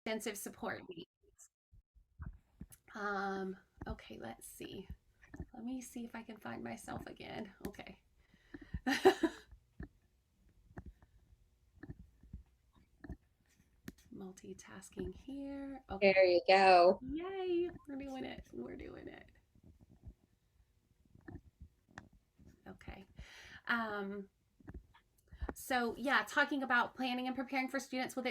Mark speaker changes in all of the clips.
Speaker 1: extensive support needs. Okay, let's see. Let me see if I can find myself again. Okay. Multitasking here. Okay.
Speaker 2: There you go.
Speaker 1: Yay. We're doing it. We're doing it. Okay. Um, so yeah, talking about planning and preparing for students with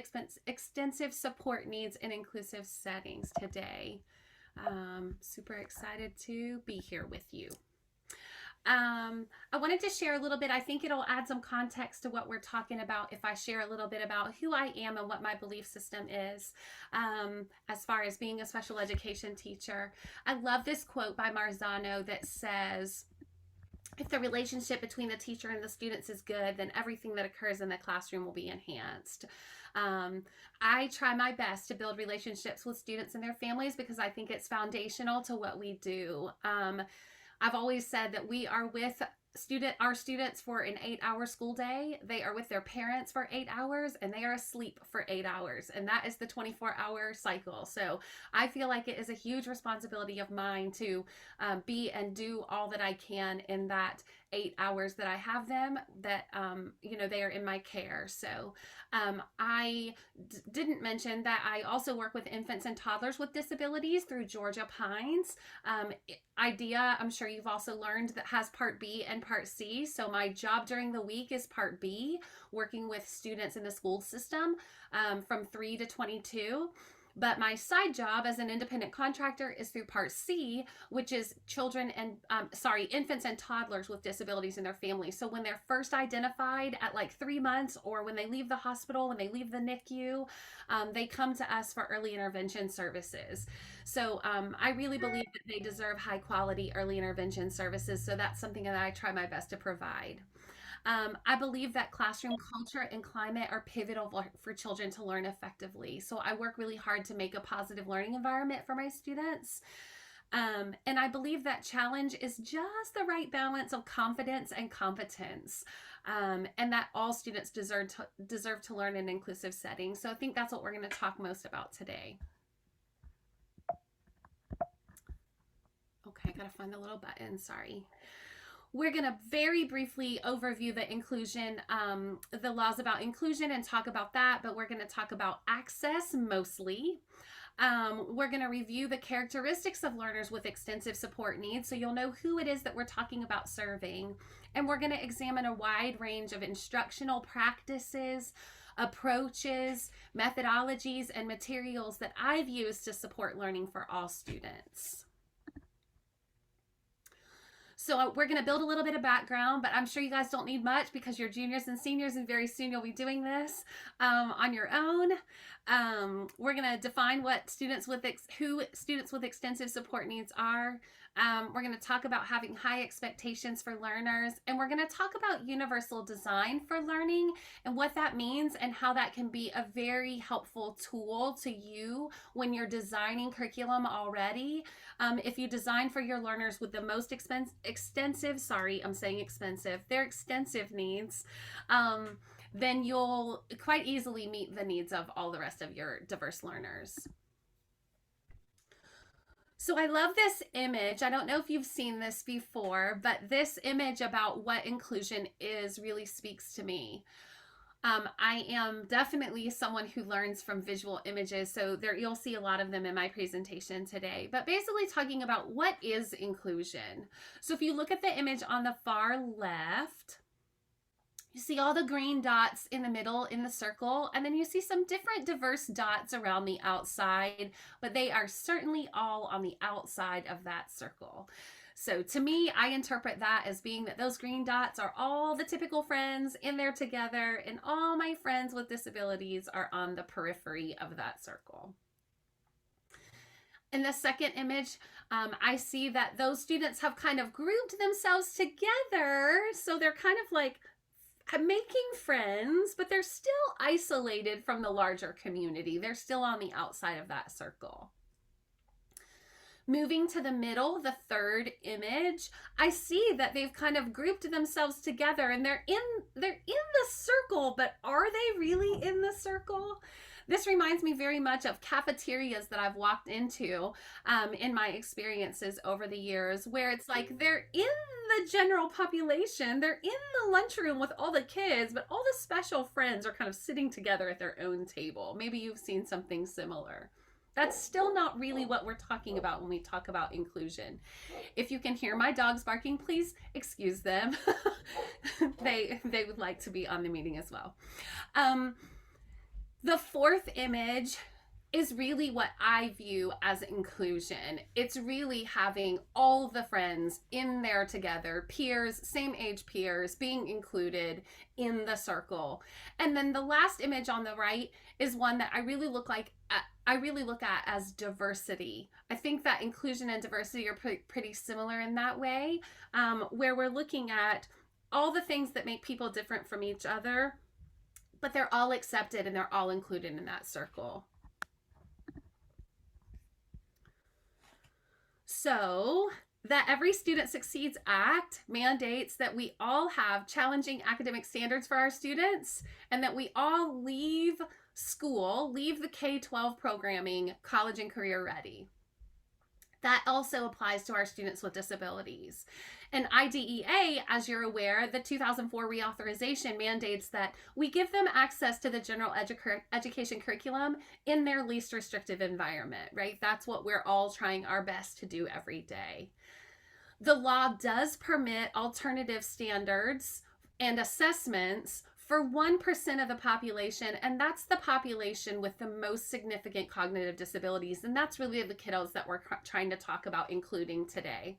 Speaker 1: extensive support needs in inclusive settings today. Super excited to be here with you. I wanted to share a little bit. I think it'll add some context to what we're talking about if I share a little bit about who I am and what my belief system is as far as being a special education teacher. I love this quote by Marzano that says, if the relationship between the teacher and the students is good, then everything that occurs in the classroom will be enhanced. I try my best to build relationships with students and their families because I think it's foundational to what we do. I've always said that we are with our students for an 8-hour school day. They are with their parents for 8 hours and they are asleep for 8 hours, and that is the 24-hour cycle. So I feel like it is a huge responsibility of mine to be and do all that I can in that 8 hours that I have them, that they are in my care. So I didn't mention that I also work with infants and toddlers with disabilities through Georgia Pines. IDEA, I'm sure you've also learned, that has Part B and Part C. So my job during the week is Part B, working with students in the school system from 3 to 22. But my side job as an independent contractor is through Part C, which is infants and toddlers with disabilities in their families. So when they're first identified at like 3 months, or when they leave the hospital, when they leave the NICU, they come to us for early intervention services. So I really believe that they deserve high quality early intervention services. So that's something that I try my best to provide. I believe that classroom culture and climate are pivotal for children to learn effectively. So I work really hard to make a positive learning environment for my students. And I believe that challenge is just the right balance of confidence and competence, and that all students deserve to learn in inclusive settings. So I think that's what we're going to talk most about today. Okay, gotta find the little button. Sorry. We're going to very briefly overview the laws about inclusion and talk about that, but we're going to talk about access mostly. We're going to review the characteristics of learners with extensive support needs, so you'll know who it is that we're talking about serving. And we're going to examine a wide range of instructional practices, approaches, methodologies, and materials that I've used to support learning for all students. So we're going to build a little bit of background, but I'm sure you guys don't need much because you're juniors and seniors, and very soon you'll be doing this on your own. We're going to define what students with extensive support needs are. We're going to talk about having high expectations for learners, and we're going to talk about universal design for learning and what that means and how that can be a very helpful tool to you when you're designing curriculum already. If you design for your learners with the most extensive needs, then you'll quite easily meet the needs of all the rest of your diverse learners. So I love this image. I don't know if you've seen this before, but this image about what inclusion is really speaks to me. I am definitely someone who learns from visual images, so you'll see a lot of them in my presentation today. But basically talking about what is inclusion. So if you look at the image on the far left, you see all the green dots in the middle in the circle, and then you see some different diverse dots around the outside, but they are certainly all on the outside of that circle. So to me, I interpret that as being that those green dots are all the typical friends in there together, and all my friends with disabilities are on the periphery of that circle. In the second image, I see that those students have kind of grouped themselves together, so they're kind of like making friends, but they're still isolated from the larger community. They're still on the outside of that circle. Moving to the middle, the third image, I see that they've kind of grouped themselves together and they're in the circle, but are they really in the circle? This reminds me very much of cafeterias that I've walked into in my experiences over the years, where it's like they're in the general population, they're in the lunchroom with all the kids, but all the special friends are kind of sitting together at their own table. Maybe you've seen something similar. That's still not really what we're talking about when we talk about inclusion. If you can hear my dogs barking, please excuse them. they would like to be on the meeting as well. The fourth image is really what I view as inclusion. It's really having all the friends in there together, peers, same age peers, being included in the circle. And then the last image on the right is one that I really look at as diversity. I think that inclusion and diversity are pretty similar in that way, where we're looking at all the things that make people different from each other, but they're all accepted and they're all included in that circle. So, that Every Student Succeeds Act mandates that we all have challenging academic standards for our students, and that we all leave the K-12 programming college and career ready. That also applies to our students with disabilities. And IDEA, as you're aware, the 2004 reauthorization mandates that we give them access to the general education curriculum in their least restrictive environment, right? That's what we're all trying our best to do every day. The law does permit alternative standards and assessments for 1% of the population, and that's the population with the most significant cognitive disabilities, and that's really the kiddos that we're trying to talk about including today.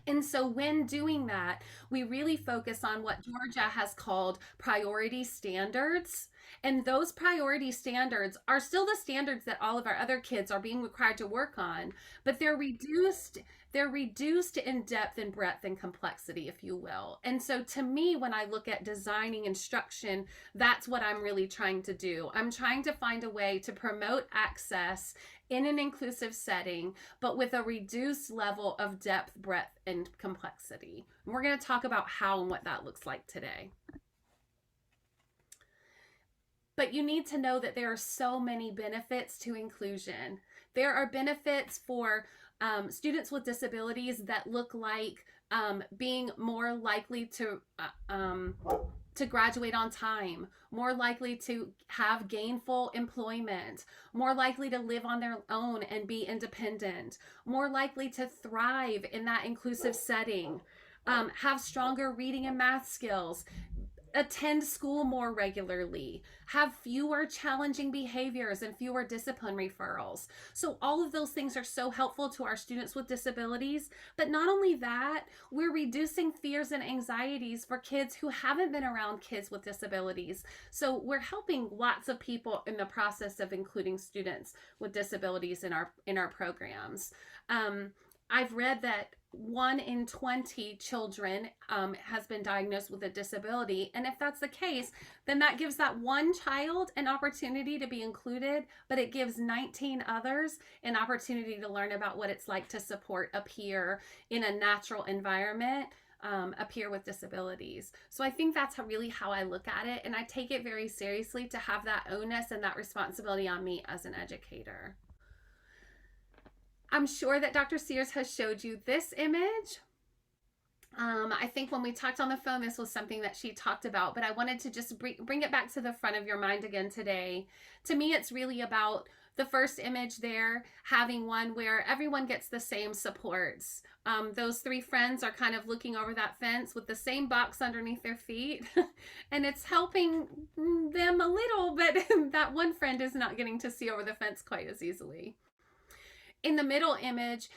Speaker 1: And so when doing that, we really focus on what Georgia has called priority standards. And those priority standards are still the standards that all of our other kids are being required to work on, but they're reduced in depth and breadth and complexity, if you will. And so to me, when I look at designing instruction, that's what I'm really trying to do. I'm trying to find a way to promote access in an inclusive setting, but with a reduced level of depth, breadth, and complexity. And we're going to talk about how and what that looks like today. But you need to know that there are so many benefits to inclusion. There are benefits for students with disabilities that look like being more likely to graduate on time, more likely to have gainful employment, more likely to live on their own and be independent, more likely to thrive in that inclusive setting, have stronger reading and math skills, attend school more regularly, have fewer challenging behaviors and fewer discipline referrals. So all of those things are so helpful to our students with disabilities. But not only that, we're reducing fears and anxieties for kids who haven't been around kids with disabilities. So we're helping lots of people in the process of including students with disabilities in our programs. I've read that 1 in 20 children has been diagnosed with a disability. And if that's the case, then that gives that one child an opportunity to be included, but it gives 19 others an opportunity to learn about what it's like to support a peer in a natural environment, a peer with disabilities. So I think that's really how I look at it. And I take it very seriously to have that onus and that responsibility on me as an educator. I'm sure that Dr. Sears has showed you this image. I think when we talked on the phone, this was something that she talked about, but I wanted to just bring it back to the front of your mind again today. To me, it's really about the first image there, having one where everyone gets the same supports. Those 3 friends are kind of looking over that fence with the same box underneath their feet, and it's helping them a little, but that one friend is not getting to see over the fence quite as easily. In the middle image,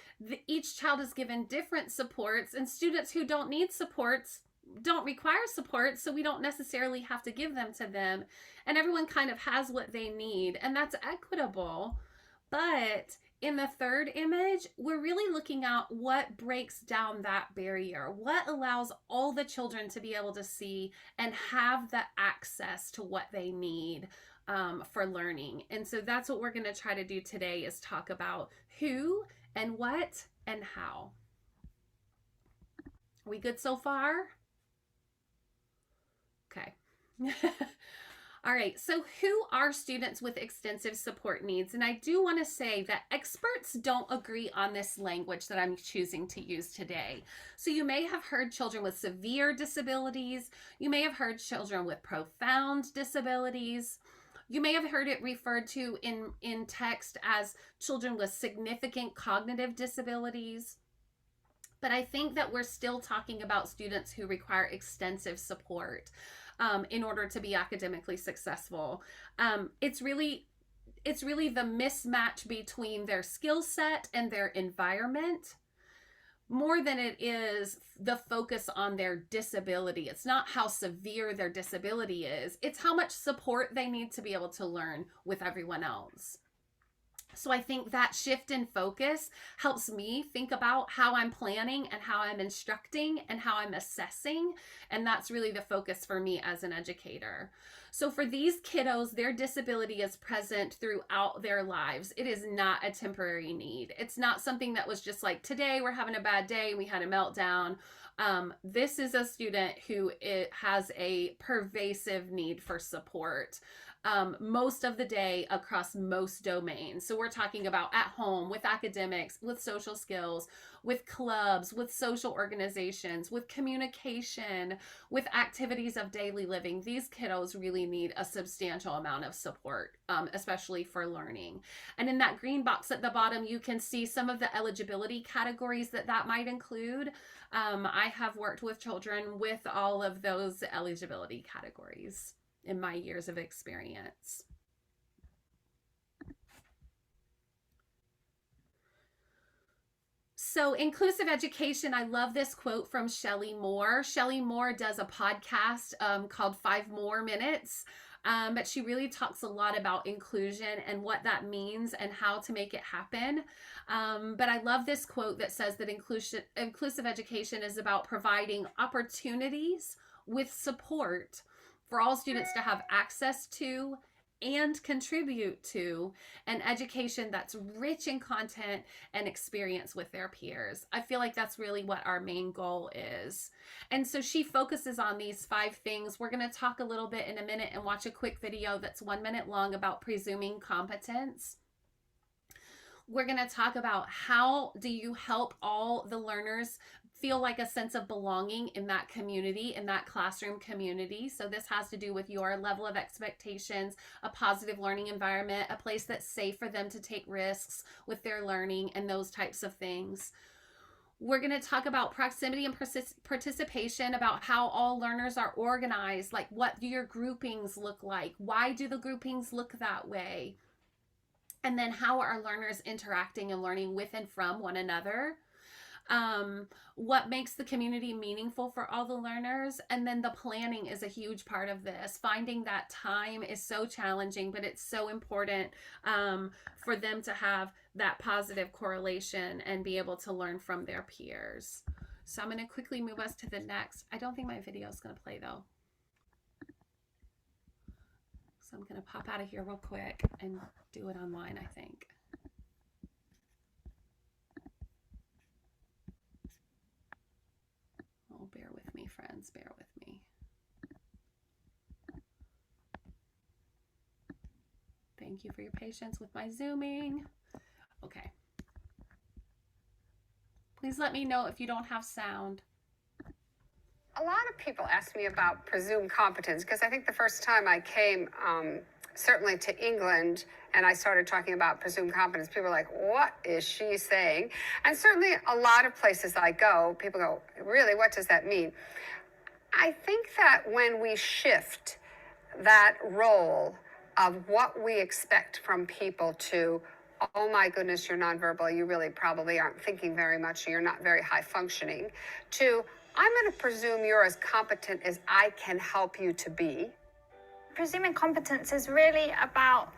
Speaker 1: each child is given different supports, and students who don't need supports don't require support, so we don't necessarily have to give them to them. And everyone kind of has what they need, and that's equitable. But in the third image, we're really looking at what breaks down that barrier, what allows all the children to be able to see and have the access to what they need for learning. And so that's what we're going to try to do today, is talk about who and what and how. Are we good so far? Okay. All right, so who are students with extensive support needs? And I do want to say that experts don't agree on this language that I'm choosing to use today. So you may have heard children with severe disabilities. You may have heard children with profound disabilities. You may have heard it referred to in text as children with significant cognitive disabilities. But I think that we're still talking about students who require extensive support in order to be academically successful. It's really the mismatch between their skill set and their environment more than it is the focus on their disability. It's not how severe their disability is, it's how much support they need to be able to learn with everyone else. So I think that shift in focus helps me think about how I'm planning and how I'm instructing and how I'm assessing. And that's really the focus for me as an educator. So for these kiddos, their disability is present throughout their lives. It is not a temporary need. It's not something that was just like, today we're having a bad day and we had a meltdown. This is a student who has a pervasive need for support. Most of the day across most domains. So we're talking about at home, with academics, with social skills, with clubs, with social organizations, with communication, with activities of daily living. These kiddos really need a substantial amount of support, especially for learning. And in that green box at the bottom, you can see some of the eligibility categories that might include. I have worked with children with all of those eligibility categories in my years of experience. So inclusive education, I love this quote from Shelley Moore. Shelley Moore does a podcast called 5 More Minutes, but she really talks a lot about inclusion and what that means and how to make it happen. But I love this quote that says that inclusive education is about providing opportunities with support for all students to have access to and contribute to an education that's rich in content and experience with their peers. I feel like that's really what our main goal is. And so she focuses on these 5 things. We're going to talk a little bit in a minute and watch a quick video that's 1 minute long about presuming competence. We're going to talk about how do you help all the learners feel like a sense of belonging in that community, in that classroom community. So this has to do with your level of expectations, a positive learning environment, a place that's safe for them to take risks with their learning, and those types of things. We're going to talk about proximity and participation, about how all learners are organized, like what do your groupings look like? Why do the groupings look that way? And then how are learners interacting and learning with and from one another? What makes the community meaningful for all the learners? And then the planning is a huge part of this. Finding that time is so challenging, but it's so important for them to have that positive correlation and be able to learn from their peers. So I'm going to quickly move us to the next. I don't think my video is going to play though. So I'm going to pop out of here real quick and do it online, I think. Oh, bear with me, friends, bear with me. Thank you for your patience with my Zooming. Okay. Please let me know if you don't have sound.
Speaker 2: A lot of people ask me about presumed competence because I think the first time I came certainly to England and I started talking about presumed competence, people were like, what is she saying? And certainly a lot of places I go, people go, really, what does that mean? I think that when we shift that role of what we expect from people to, oh my goodness, you're nonverbal, you really probably aren't thinking very much, you're not very high functioning, to, I'm going to presume you're as competent as I can help you to be.
Speaker 3: Presuming competence is really about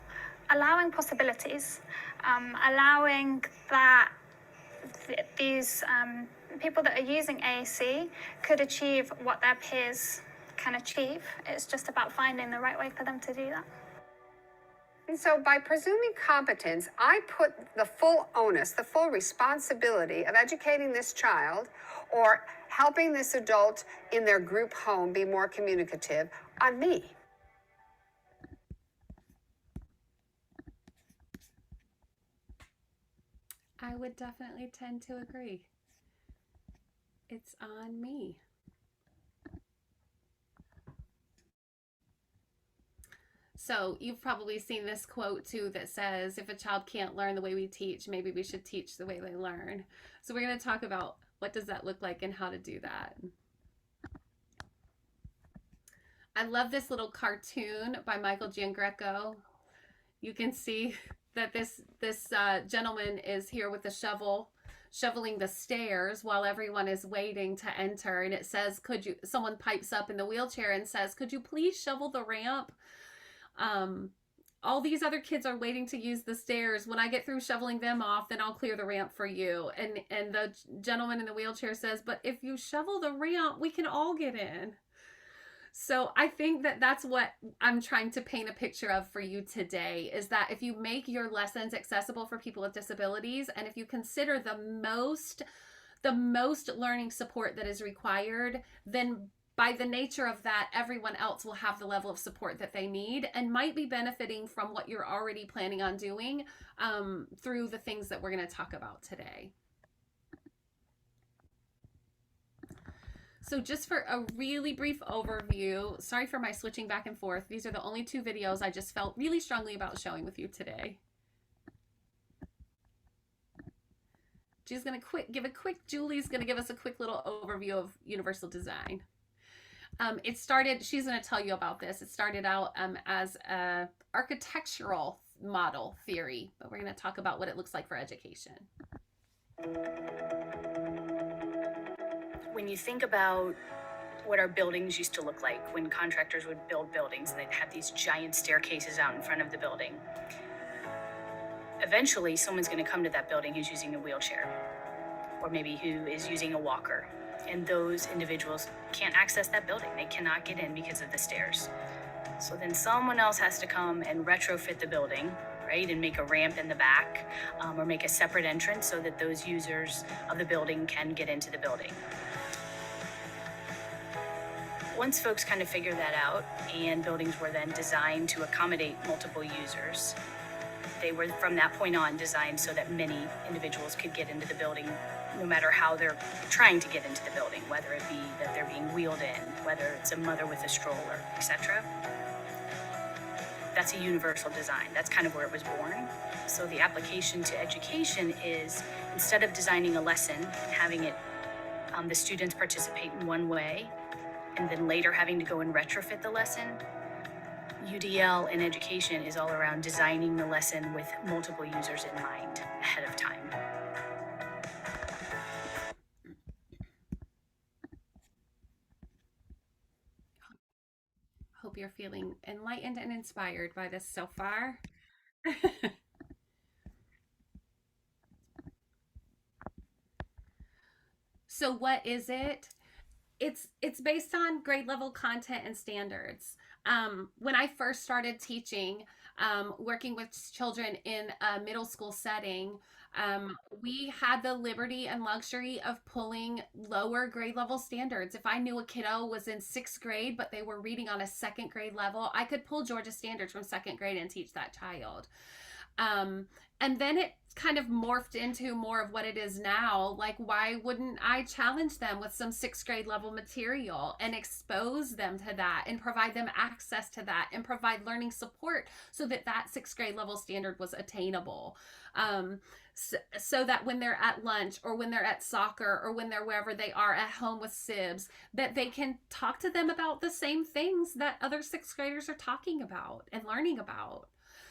Speaker 3: allowing possibilities, allowing that these people that are using AAC could achieve what their peers can achieve. It's just about finding the right way for them to do that.
Speaker 2: And so by presuming competence, I put the full onus, the full responsibility of educating this child or helping this adult in their group home be more communicative on me.
Speaker 1: I would definitely tend to agree. It's on me. So you've probably seen this quote too that says, if a child can't learn the way we teach, maybe we should teach the way they learn. So we're going to talk about what does that look like and how to do that. I love this little cartoon by Michael Giangreco. You can see that this gentleman is here with a shovel, shoveling the stairs while everyone is waiting to enter. And it says, someone pipes up in the wheelchair and says, could you please shovel the ramp? All these other kids are waiting to use the stairs. When I get through shoveling them off, then I'll clear the ramp for you. And the gentleman in the wheelchair says, but if you shovel the ramp, we can all get in. So I think that that's what I'm trying to paint a picture of for you today, is that if you make your lessons accessible for people with disabilities, and if you consider the most learning support that is required, then by the nature of that, everyone else will have the level of support that they need and might be benefiting from what you're already planning on doing through the things that we're going to talk about today. So just for a really brief overview, sorry for my switching back and forth. These are the only two videos I just felt really strongly about showing with you today. Julie's going to give us a quick little overview of universal design. She's going to tell you about this. It started out as a architectural model theory, but we're going to talk about what it looks like for education.
Speaker 4: When you think about what our buildings used to look like when contractors would build buildings and they'd have these giant staircases out in front of the building, eventually someone's going to come to that building who's using a wheelchair or maybe who is using a walker, and those individuals can't access that building. They cannot get in because of the stairs. So then someone else has to come and retrofit the building, right, and make a ramp in the back or make a separate entrance so that those users of the building can get into the building. Once folks kind of figured that out and buildings were then designed to accommodate multiple users, they were from that point on designed so that many individuals could get into the building no matter how they're trying to get into the building, whether it be that they're being wheeled in, whether it's a mother with a stroller, etc. That's a universal design. That's kind of where it was born. So the application to education is, instead of designing a lesson and having it the students participate in one way and then later having to go and retrofit the lesson, UDL in education is all around designing the lesson with multiple users in mind ahead of time.
Speaker 1: Hope you're feeling enlightened and inspired by this so far. So what is it? It's based on grade level content and standards. When I first started teaching, working with children in a middle school setting, we had the liberty and luxury of pulling lower grade level standards. If I knew a kiddo was in 6th grade, but they were reading on a 2nd grade level, I could pull Georgia standards from 2nd grade and teach that child. And then it kind of morphed into more of what it is now. Like, why wouldn't I challenge them with some 6th grade level material and expose them to that and provide them access to that and provide learning support so that 6th grade level standard was attainable. So that when they're at lunch or when they're at soccer or when they're wherever they are at home with sibs, that they can talk to them about the same things that other 6th graders are talking about and learning about.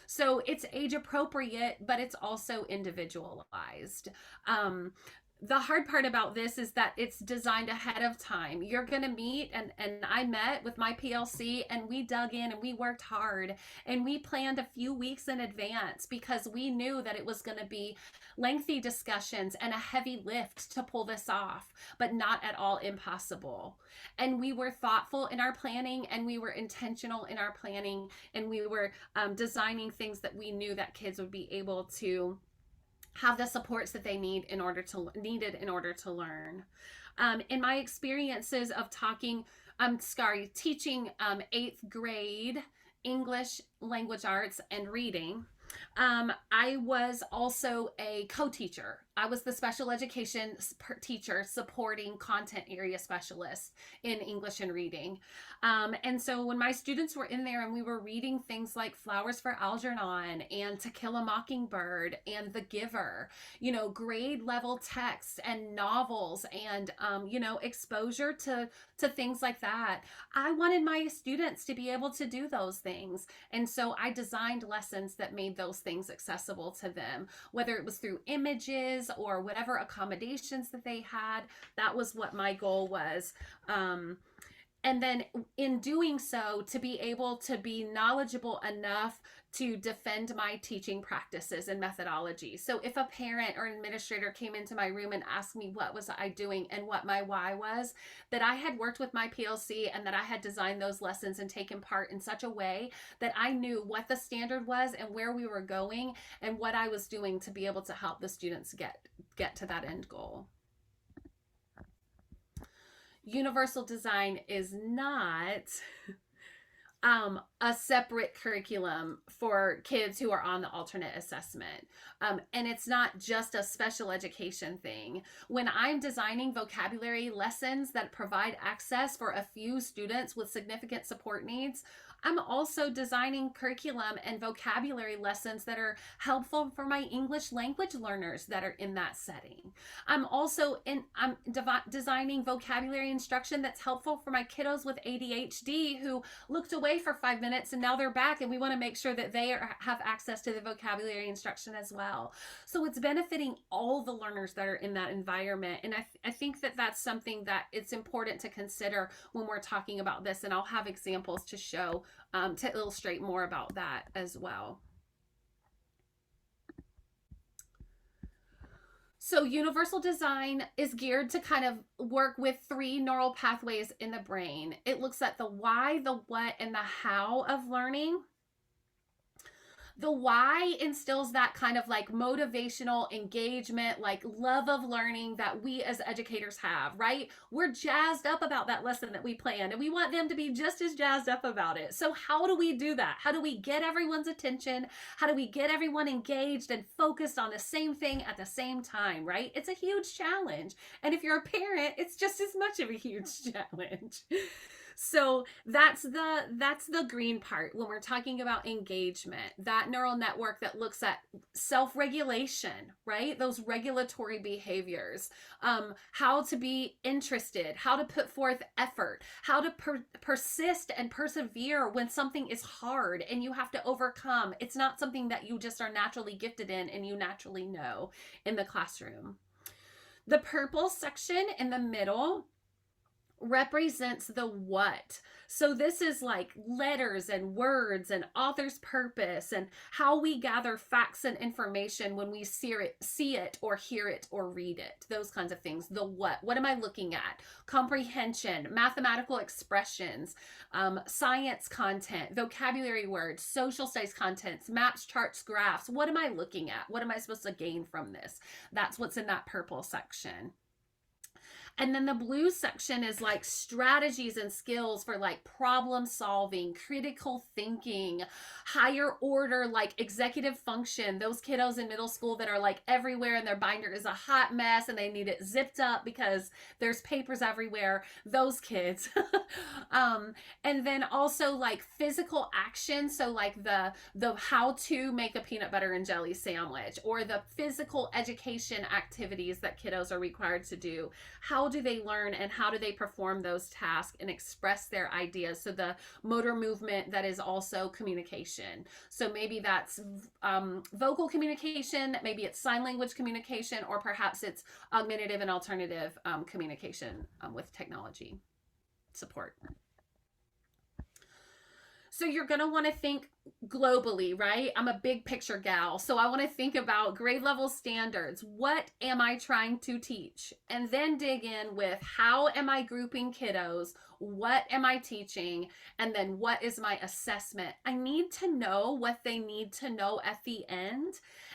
Speaker 1: So it's age appropriate, but it's also individualized. The hard part about this is that it's designed ahead of time. You're going to meet, and I met with my PLC, and we dug in and we worked hard and we planned a few weeks in advance because we knew that it was going to be lengthy discussions and a heavy lift to pull this off, but not at all impossible. And we were thoughtful in our planning, and we were intentional in our planning, and we were designing things that we knew that kids would be able to have the supports that they needed in order to learn. In my experiences of teaching 8th grade English, language arts, and reading, I was also a co-teacher. I was the special education teacher supporting content area specialist in English and reading. And so when my students were in there and we were reading things like Flowers for Algernon and To Kill a Mockingbird and The Giver, you know, grade level texts and novels and, you know, exposure to things like that, I wanted my students to be able to do those things. And so I designed lessons that made those things accessible to them, whether it was through images or whatever accommodations that they had. That was what my goal was. And then in doing so, to be able to be knowledgeable enough to defend my teaching practices and methodology. So if a parent or administrator came into my room and asked me what was I doing and what my why was, that I had worked with my PLC and that I had designed those lessons and taken part in such a way that I knew what the standard was and where we were going and what I was doing to be able to help the students get to that end goal. Universal design is not a separate curriculum for kids who are on the alternate assessment. And it's not just a special education thing. When I'm designing vocabulary lessons that provide access for a few students with significant support needs, I'm also designing curriculum and vocabulary lessons that are helpful for my English language learners that are in that setting. I'm designing vocabulary instruction that's helpful for my kiddos with ADHD who looked away for 5 minutes and now they're back, and we want to make sure that they have access to the vocabulary instruction as well. So it's benefiting all the learners that are in that environment. And I think that that's something that it's important to consider when we're talking about this. And I'll have examples to show to illustrate more about that as well. So universal design is geared to kind of work with 3 neural pathways in the brain. It looks at the why, the what, and the how of learning. The why instills that kind of like motivational engagement, like love of learning that we as educators have, right? We're jazzed up about that lesson that we planned and we want them to be just as jazzed up about it. So how do we do that? How do we get everyone's attention? How do we get everyone engaged and focused on the same thing at the same time, right? It's a huge challenge. And if you're a parent, it's just as much of a huge challenge. So that's the green part when we're talking about engagement, that neural network that looks at self-regulation, right? Those regulatory behaviors, how to be interested, how to put forth effort, how to persist and persevere when something is hard and you have to overcome. It's not something that you just are naturally gifted in and you naturally know in the classroom. The purple section in the middle represents the what. So this is like letters and words and author's purpose and how we gather facts and information when we see it or hear it or read it. Those kinds of things. The what. What am I looking at? Comprehension, mathematical expressions, science content, vocabulary words, social studies contents, maps, charts, graphs. What am I looking at? What am I supposed to gain from this? That's what's in that purple section. And then the blue section is like strategies and skills for like problem solving, critical thinking, higher order, like executive function. Those kiddos in middle school that are like everywhere and their binder is a hot mess and they need it zipped up because there's papers everywhere. Those kids. And then also like physical action. So like the how to make a peanut butter and jelly sandwich, or the physical education activities that kiddos are required to do. How do they learn and how do they perform those tasks and express their ideas? So the motor movement that is also communication. So maybe that's vocal communication, maybe it's sign language communication, or perhaps it's augmentative and alternative communication with technology support. So you're going to want to think globally, right? I'm a big picture gal. So I want to think about grade level standards. What am I trying to teach? And then dig in with how am I grouping kiddos? What am I teaching? And then what is my assessment? I need to know what they need to know at the end.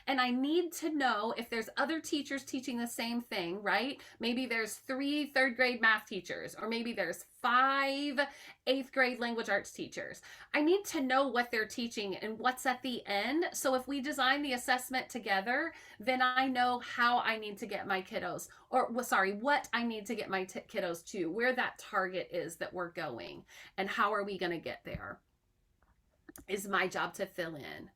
Speaker 1: And I need to know if there's other teachers teaching the same thing, right? Maybe there's 3 third grade math teachers, or maybe there's 5 8th grade language arts teachers. I need to know what they're teaching and what's at the end. So if we design the assessment together, then I know how I need to get my kiddos, or sorry, what I need to get my kiddos to, where that target is that we're going, and how are we going to get there, is my job to fill in.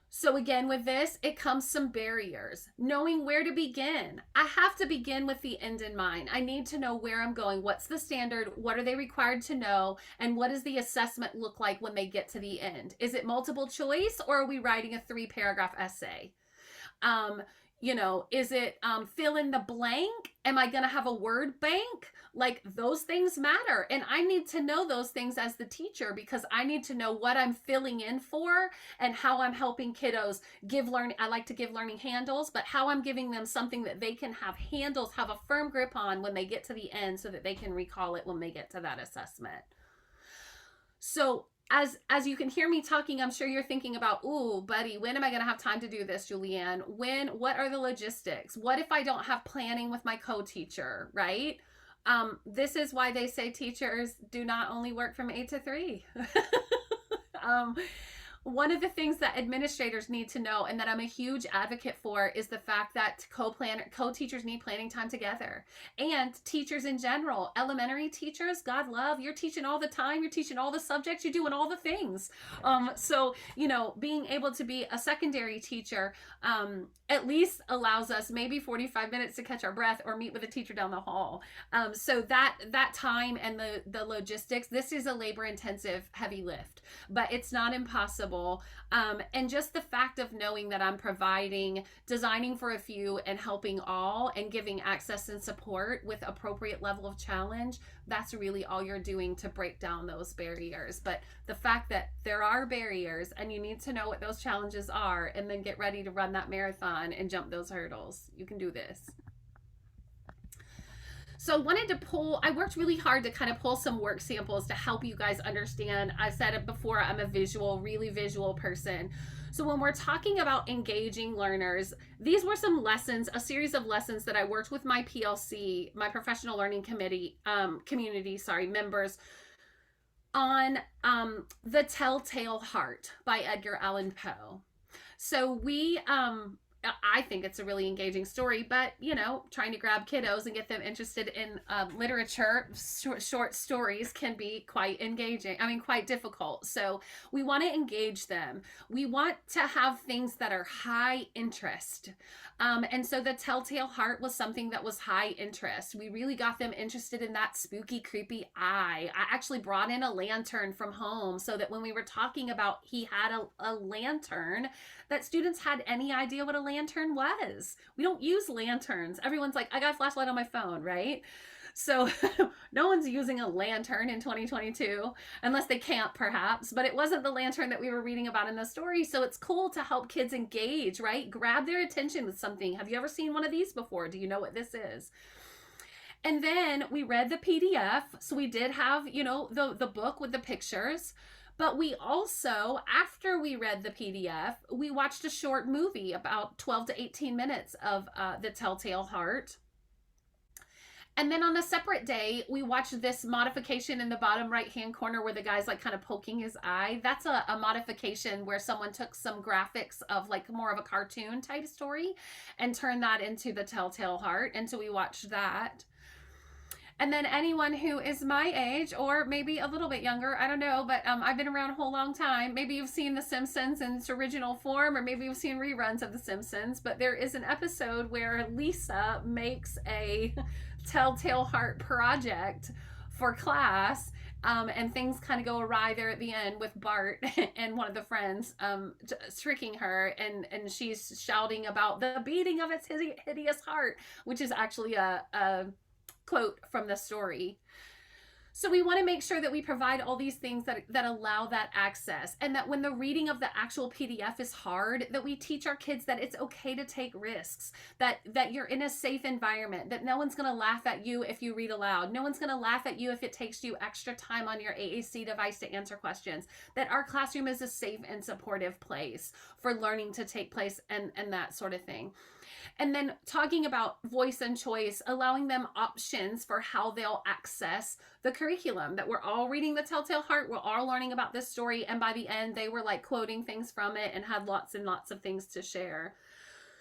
Speaker 1: So again, with this, it comes some barriers. Knowing where to begin. I have to begin with the end in mind. I need to know where I'm going. What's the standard? What are they required to know? And what does the assessment look like when they get to the end? Is it multiple choice, or are we writing a 3-paragraph essay? Is it fill in the blank? Am I going to have a word bank? Like, those things matter. And I need to know those things as the teacher, because I need to know what I'm filling in for and how I'm helping kiddos I like to give learning handles, but how I'm giving them something that they can have handles, have a firm grip on when they get to the end, so that they can recall it when they get to that assessment. So as you can hear me talking, I'm sure you're thinking about, ooh, buddy, when am I going to have time to do this, Julianne? What are the logistics? What if I don't have planning with my co-teacher, right? This is why they say teachers do not only work from 8 to 3. One of the things that administrators need to know, and that I'm a huge advocate for, is the fact that co-teachers need planning time together. And teachers in general, elementary teachers, God love, you're teaching all the time, you're teaching all the subjects, you're doing all the things. So being able to be a secondary teacher at least allows us maybe 45 minutes to catch our breath or meet with a teacher down the hall. So that time and the logistics, this is a labor-intensive, heavy lift, but it's not impossible. And just the fact of knowing that I'm designing for a few and helping all, and giving access and support with appropriate level of challenge, that's really all you're doing to break down those barriers. But the fact that there are barriers, and you need to know what those challenges are, and then get ready to run that marathon and jump those hurdles. You can do this. So I worked really hard to kind of pull some work samples to help you guys understand. I said it before, I'm a really visual person. So when we're talking about engaging learners, these were some lessons, a series of lessons that I worked with my PLC, my professional learning community, members on The Telltale Heart by Edgar Allan Poe. So I think it's a really engaging story, but trying to grab kiddos and get them interested in literature, short stories, can be quite engaging. Quite difficult. So we want to engage them. We want to have things that are high interest. And so The Telltale Heart was something that was high interest. We really got them interested in that spooky, creepy eye. I actually brought in a lantern from home, so that when we were talking about he had a lantern, that students had any idea what a lantern was. We don't use lanterns. Everyone's like, I got a flashlight on my phone, right? So no one's using a lantern in 2022, unless they camp perhaps, but it wasn't the lantern that we were reading about in the story. So it's cool to help kids engage, right? Grab their attention with something. Have you ever seen one of these before? Do you know what this is? And then we read the PDF. So we did have, the book with the pictures. But we also, after we read the PDF, we watched a short movie, about 12 to 18 minutes of The Telltale Heart. And then on a separate day, we watched this modification in the bottom right-hand corner where the guy's like kind of poking his eye. That's a modification where someone took some graphics of like more of a cartoon type story and turned that into The Telltale Heart. And so we watched that. And then anyone who is my age, or maybe a little bit younger, I don't know, but I've been around a whole long time. Maybe you've seen The Simpsons in its original form, or maybe you've seen reruns of The Simpsons, but there is an episode where Lisa makes a Telltale Heart project for class, and things kind of go awry there at the end with Bart and one of the friends tricking her, and she's shouting about the beating of its hideous heart, which is actually a quote from the story. So we want to make sure that we provide all these things that allow that access, and that when the reading of the actual PDF is hard, that we teach our kids that it's okay to take risks, that you're in a safe environment, that no one's going to laugh at you if you read aloud. No one's going to laugh at you if it takes you extra time on your AAC device to answer questions, that our classroom is a safe and supportive place for learning to take place, and that sort of thing. And then talking about voice and choice, allowing them options for how they'll access the curriculum, that we're all reading The Telltale Heart, we're all learning about this story, and by the end they were like quoting things from it and had lots and lots of things to share.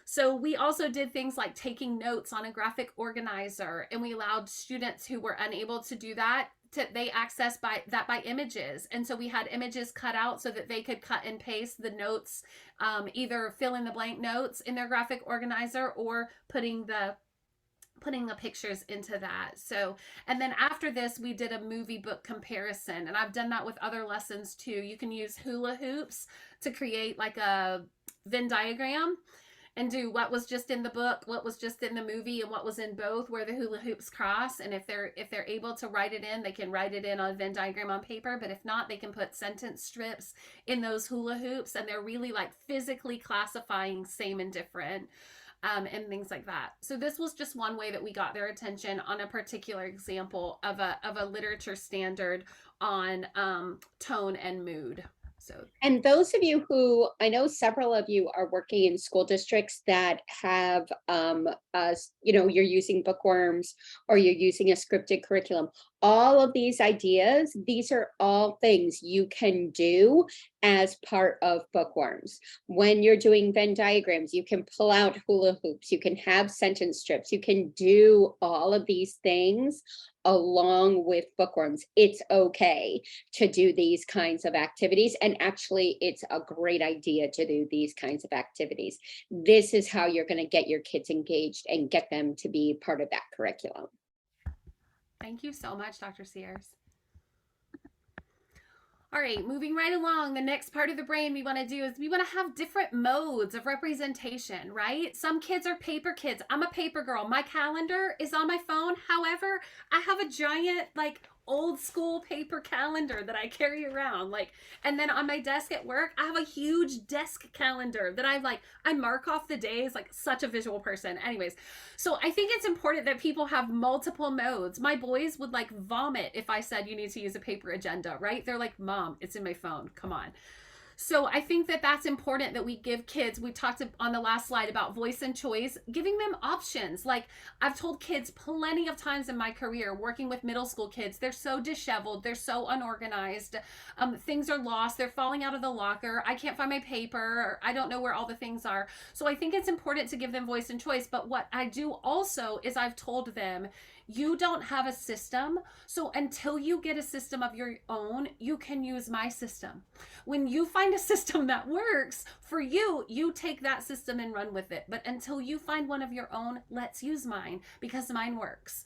Speaker 1: So we also did things like taking notes on a graphic organizer, and we allowed students who were unable to do that they access by images. And so we had images cut out so that they could cut and paste the notes, either fill in the blank notes in their graphic organizer or putting the pictures into that. So, and then after this, we did a movie book comparison, and I've done that with other lessons too. You can use hula hoops to create like a Venn diagram and do what was just in the book, what was just in the movie, and what was in both, where the hula hoops cross. And if they're able to write it in, they can write it in on a Venn diagram on paper. But if not, they can put sentence strips in those hula hoops, and they're really like physically classifying same and different, and things like that. So this was just one way that we got their attention on a particular example of a literature standard on tone and mood. So,
Speaker 5: and those of you who, I know several of you are working in school districts that have, you're using bookworms or you're using a scripted curriculum. All of these ideas, these are all things you can do as part of bookworms. When you're doing Venn diagrams, you can pull out hula hoops, you can have sentence strips, you can do all of these things along with bookworms. It's okay to do these kinds of activities. And actually, it's a great idea to do these kinds of activities. This is how you're going to get your kids engaged and get them to be part of that curriculum.
Speaker 1: Thank you so much, Dr. Sears. All right, moving right along, the next part of the brain we want to do is we want to have different modes of representation, right? Some kids are paper kids. I'm a paper girl. My calendar is on my phone. However, I have a giant, like, old school paper calendar that I carry around, like, and then on my desk at work I have a huge desk calendar that I mark off the days, like such a visual person. Anyways, so I think it's important that people have multiple modes. My boys would like vomit if I said you need to use a paper agenda, right? They're like, Mom, it's in my phone, come on. So I think that that's important that we give kids, we talked on the last slide about voice and choice, giving them options. Like I've told kids plenty of times in my career working with middle school kids, they're so disheveled, they're so unorganized, things are lost, they're falling out of the locker, I can't find my paper, or I don't know where all the things are. So I think it's important to give them voice and choice. But what I do also is I've told them, you don't have a system, so until you get a system of your own, you can use my system. When you find a system that works for you, you take that system and run with it. But until you find one of your own, let's use mine because mine works.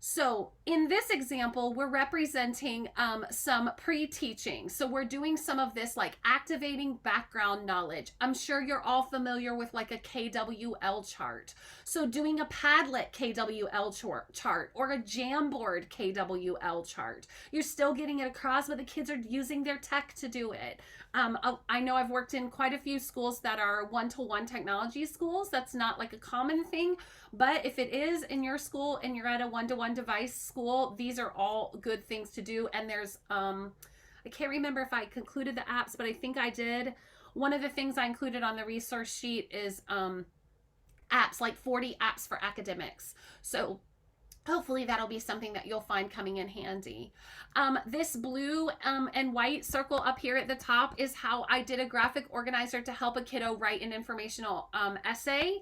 Speaker 1: So in this example, we're representing some pre-teaching. So we're doing some of this like activating background knowledge. I'm sure you're all familiar with like a KWL chart. So doing a Padlet KWL chart or a Jamboard KWL chart. You're still getting it across, but the kids are using their tech to do it. I know I've worked in quite a few schools that are one-to-one technology schools. That's not like a common thing, but if it is in your school and you're at a one-to-one device school, these are all good things to do. And there's, I can't remember if I concluded the apps, but I think I did. One of the things I included on the resource sheet is apps, like 40 apps for academics. So hopefully that'll be something that you'll find coming in handy. This blue and white circle up here at the top is how I did a graphic organizer to help a kiddo write an informational essay.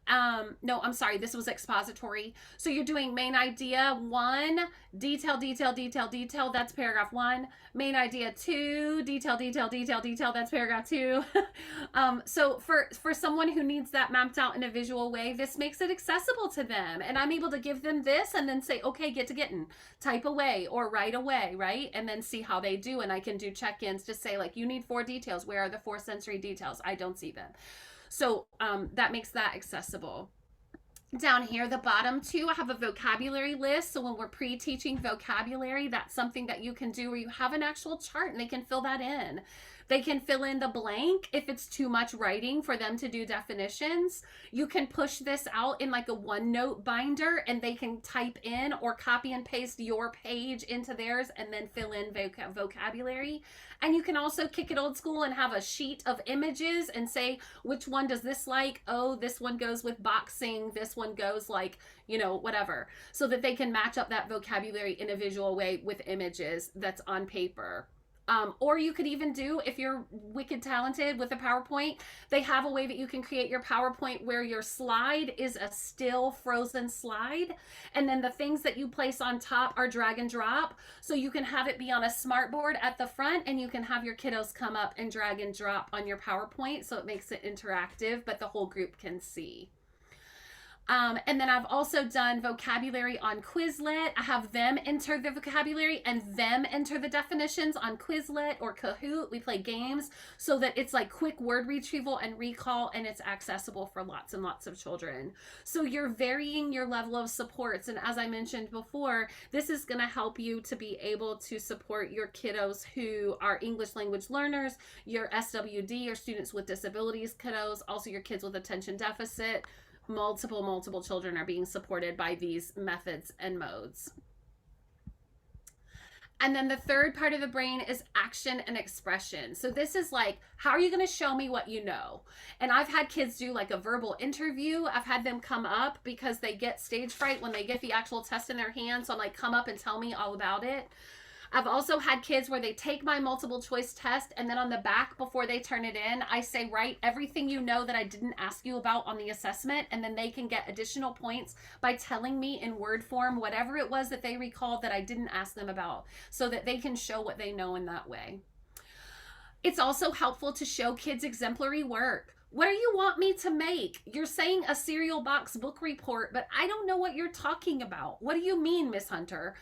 Speaker 1: No, I'm sorry, this was expository. So you're doing main idea 1, detail, detail, detail, detail, that's paragraph 1. Main idea 2, detail, detail, detail, detail, that's paragraph 2. So for someone who needs that mapped out in a visual way, this makes it accessible to them. And I'm able to give them this and then say, okay, get to getting, type away or write away, right? And then see how they do. And I can do check-ins to say like, you need 4 details. Where are the 4 sensory details? I don't see them. So that makes that accessible. Down here, the bottom two, I have a vocabulary list. So when we're pre-teaching vocabulary, that's something that you can do where you have an actual chart and they can fill that in. They can fill in the blank if it's too much writing for them to do definitions. You can push this out in like a OneNote binder and they can type in or copy and paste your page into theirs and then fill in vocabulary. And you can also kick it old school and have a sheet of images and say, which one does this like? Oh, this one goes with boxing. This one goes like, you know, whatever. So that they can match up that vocabulary in a visual way with images that's on paper. Or you could even do, if you're wicked talented with a PowerPoint, they have a way that you can create your PowerPoint where your slide is a still frozen slide. And then the things that you place on top are drag and drop. So you can have it be on a smart board at the front and you can have your kiddos come up and drag and drop on your PowerPoint. So it makes it interactive, but the whole group can see. And then I've also done vocabulary on Quizlet. I have them enter the vocabulary and them enter the definitions on Quizlet or Kahoot. We play games so that it's like quick word retrieval and recall, and it's accessible for lots and lots of children. So you're varying your level of supports. And as I mentioned before, this is going to help you to be able to support your kiddos who are English language learners, your SWD or students with disabilities kiddos, also your kids with attention deficit. Multiple children are being supported by these methods and modes. And then the third part of the brain is action and expression. So this is like, how are you going to show me what you know? And I've had kids do like a verbal interview. I've had them come up because they get stage fright when they get the actual test in their hands. So I'm like, come up and tell me all about it. I've also had kids where they take my multiple choice test and then on the back before they turn it in, I say, write everything you know that I didn't ask you about on the assessment, and then they can get additional points by telling me in word form whatever it was that they recalled that I didn't ask them about, so that they can show what they know in that way. It's also helpful to show kids exemplary work. What do you want me to make? You're saying a cereal box book report, but I don't know what you're talking about. What do you mean, Miss Hunter?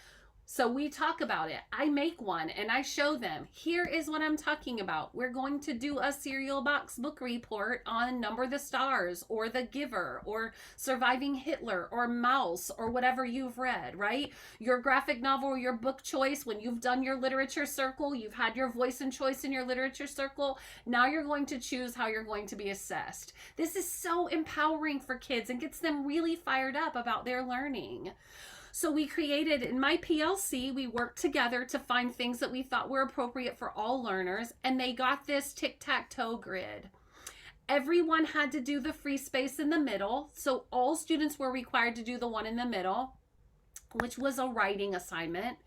Speaker 1: So we talk about it. I make one and I show them, here is what I'm talking about. We're going to do a cereal box book report on Number the Stars or The Giver or Surviving Hitler or Mouse or whatever you've read, right? Your graphic novel or your book choice, when you've done your literature circle, you've had your voice and choice in your literature circle. Now you're going to choose how you're going to be assessed. This is so empowering for kids and gets them really fired up about their learning. So we created, in my PLC, we worked together to find things that we thought were appropriate for all learners, and they got this tic-tac-toe grid. Everyone had to do the free space in the middle, so all students were required to do the one in the middle, which was a writing assignment.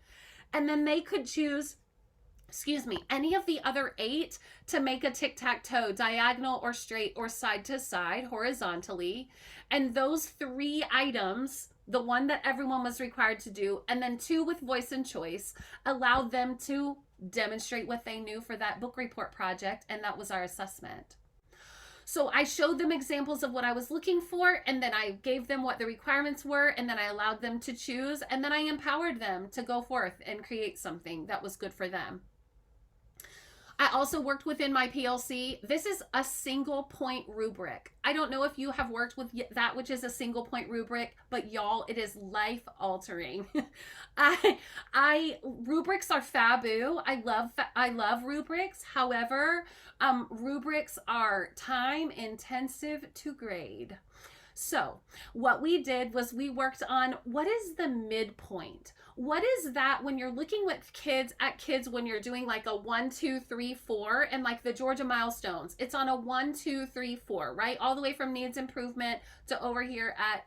Speaker 1: And then they could choose, any of the other 8 to make a tic-tac-toe, diagonal or straight or side to side, horizontally. And those 3 items, the one that everyone was required to do, and then 2 with voice and choice, allowed them to demonstrate what they knew for that book report project, and that was our assessment. So I showed them examples of what I was looking for, and then I gave them what the requirements were, and then I allowed them to choose, and then I empowered them to go forth and create something that was good for them. I also worked within my PLC. This is a single point rubric. I don't know if you have worked with that, which is a single point rubric, but y'all, it is life altering. Rubrics are faboo. I love rubrics. However, rubrics are time intensive to grade. So what we did was we worked on, what is the midpoint? What is that when you're looking with kids when you're doing like a 1, 2, 3, 4, and like the Georgia milestones, it's on a 1, 2, 3, 4, right? All the way from needs improvement to over here at